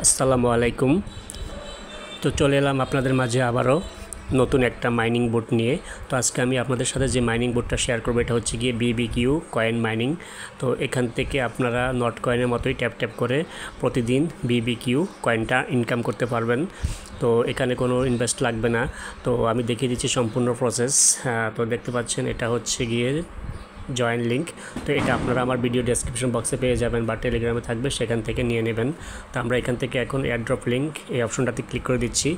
আসসালামু আলাইকুম। তো চলে এলাম আপনাদের মাঝে আবারও নতুন একটা মাইনিং বোট নিয়ে। তো আজকে আমি আপনাদের সাথে যে মাইনিং বোটটা শেয়ার করবো এটা হচ্ছে গিয়ে BBQ কয়েন মাইনিং। তো এখান থেকে আপনারা নট কয়েনের মতোই ট্যাপ ট্যাপ করে প্রতিদিন BBQ কয়েনটা ইনকাম করতে পারবেন। তো এখানে কোনো ইনভেস্ট লাগবে না। তো আমি দেখিয়ে দিচ্ছি সম্পূর্ণ প্রসেস। তো দেখতে পাচ্ছেন এটা হচ্ছে গিয়ে জয়েন লিঙ্ক। তো এটা আপনারা আমার ভিডিও ডেসক্রিপশন বক্সে পেয়ে যাবেন বা টেলিগ্রামে থাকবে, সেখান থেকে নিয়ে নেবেন। তো আমরা এখান থেকে এখন এয়ারড্রপ লিঙ্ক এই অপশনটাতে ক্লিক করে দিচ্ছি।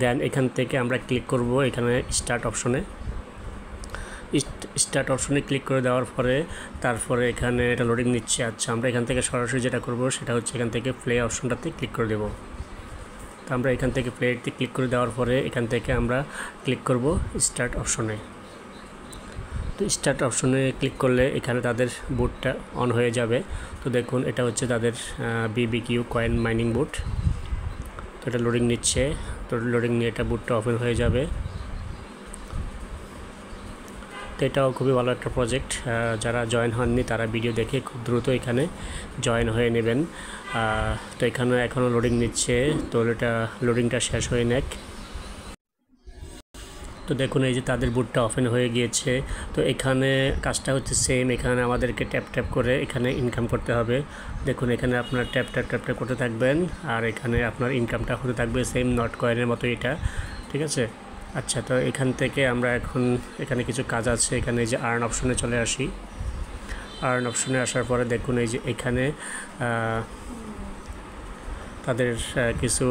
দেন এখান থেকে আমরা ক্লিক করব এখানে স্টার্ট অপশনে। স্টার্ট অপশনে ক্লিক করে দেওয়ার পরে তারপরে এখানে এটা লোডিং নিচ্ছে। আচ্ছা, আমরা এখান থেকে সরাসরি যেটা করব সেটা হচ্ছে এখান থেকে প্লে অপশনটাতে ক্লিক করে দেব। তো আমরা এখান থেকে প্লেতে ক্লিক করে দেওয়ার পরে এখান থেকে আমরা ক্লিক করব স্টার্ট অপশনে। তো স্টার্ট অপশনে ক্লিক করলে এখানে তাদের বুটটা অন হয়ে যাবে। তো দেখুন এটা হচ্ছে তাদের BBQ কয়েন মাইনিং বুট। তো এটা লোডিং নিচ্ছে। তো লোডিং নিয়ে এটা বুটটা ওপেন হয়ে যাবে। তো এটাও খুবই ভালো একটা প্রজেক্ট। যারা জয়েন হননি তারা ভিডিও দেখে খুব দ্রুত এখানে জয়েন হয়ে নেবেন। তো এখানে এখনও লোডিং নিচ্ছে। তো এটা লোডিংটা শেষ হয়ে নেক। তো দেখুন এই যে তাদের বুটটা ওপেন হয়ে গিয়েছে। তো এখানে কাজটা হচ্ছে সেম, এখানে আমাদেরকে ট্যাপ ট্যাপ করে এখানে ইনকাম করতে হবে। দেখুন এখানে আপনার ট্যাপ ট্যাপ ট্যাপ ট্যাপ করতে থাকবেন আর এখানে আপনার ইনকামটা হতে থাকবে সেম নট কয়েনের মতো এটা, ঠিক আছে। আচ্ছা, তো এখান থেকে আমরা এখন এখানে কিছু কাজ আছে। এখানে এই যে আর্ন অপশনে চলে আসি। আর্ন অপশনে আসার পরে দেখুন এই যে এখানে তাদের কিছু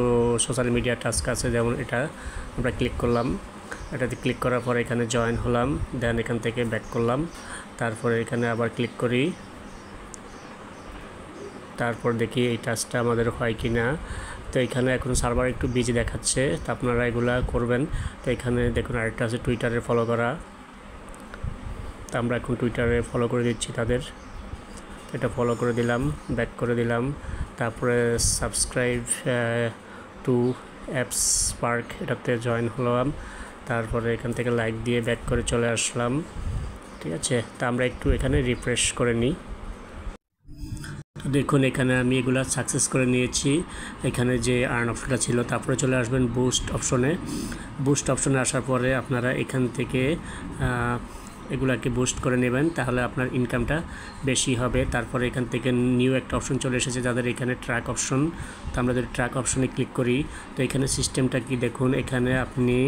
সোশ্যাল মিডিয়া টাস্ক আছে, যেমন এটা আমরা ক্লিক করলাম। এটাতে ক্লিক করার পর এখানে জয়েন হলাম। দেন এখান থেকে ব্যাক করলাম। তারপরে এখানে আবার ক্লিক করি। তারপর দেখি এই টাস্কটা আমাদের হয় কি না। তো এখানে এখন সার্ভার একটু বিজি দেখাচ্ছে, তো আপনারা এগুলা করবেন। তো এখানে দেখুন আরেকটা আছে টুইটারে ফলো করা। তো আমরা এখন টুইটারে ফলো করে দিচ্ছি তাদের। এটা ফলো করে দিলাম, ব্যাক করে দিলাম। তারপরে সাবস্ক্রাইব টু অ্যাপস পার্ক এটাতে জয়েন হলাম। তারপরে এখান থেকে লাইক দিয়ে ব্যাক করে চলে আসলাম, ঠিক আছে। তা আমরা একটু এখানে রিফ্রেশ করে নিই। তো দেখুন এখানে আমি এগুলা সাকসেস করে নিয়েছি। এখানে যে আর্ন অপশনটা ছিল, তারপরে চলে আসবেন বুস্ট অপশনে। বুস্ট অপশনে আসার পরে আপনারা এখান থেকে এগুলাকে বুস্ট করে নেবেন, তাহলে আপনার ইনকামটা বেশি হবে। তারপরে এখান থেকে নিউ একটা অপশন চলে এসেছে যাদের এখানে ট্র্যাক অপশন। তো আমরা যদি ট্র্যাক অপশনে ক্লিক করি, তো এখানে সিস্টেমটা কি দেখুন। এখানে আপনি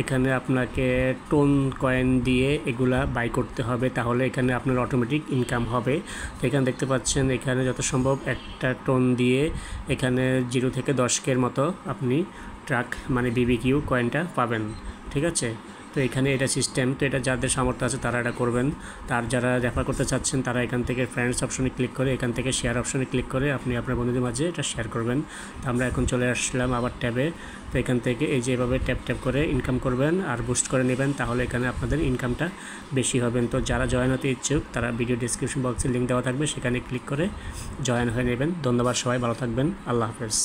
এখানে আপনাকে টোন কয়েন দিয়ে এগুলা বাই করতে হবে, তাহলে এখানে আপনার অটোমেটিক ইনকাম হবে। তো এখানে দেখতে পাচ্ছেন এখানে যত সম্ভব একটা টোন দিয়ে এখানে 0 থেকে 10K মতো আপনি ট্রাক মানে BBQ কয়েনটা পাবেন, ঠিক আছে। তো এখানে এটা সিস্টেম। তো এটা যাদের সামর্থ্য আছে তারা এটা করবেন। তার যারা রেফার করতে চাচ্ছেন তারা এখান থেকে ফ্রেন্ডস অপশনে ক্লিক করে এখান থেকে শেয়ার অপশনে ক্লিক করে আপনি আপনার বন্ধুদের মাঝে এটা শেয়ার করবেন। তো আমরা এখন চলে আসলাম আবার ট্যাবে। তো এখান থেকে এই যে এভাবে ট্যাপ ট্যাপ করে ইনকাম করবেন আর বুস্ট করে নেবেন, তাহলে এখানে আপনাদের ইনকামটা বেশি হবেন। তো যারা জয়েন হতে ইচ্ছুক তারা ভিডিও ডেসক্রিপশন বক্সে লিঙ্ক দেওয়া থাকবে, সেখানে ক্লিক করে জয়েন হয়ে নেবেন। ধন্যবাদ, সবাই ভালো থাকবেন। আল্লাহ হাফেজ।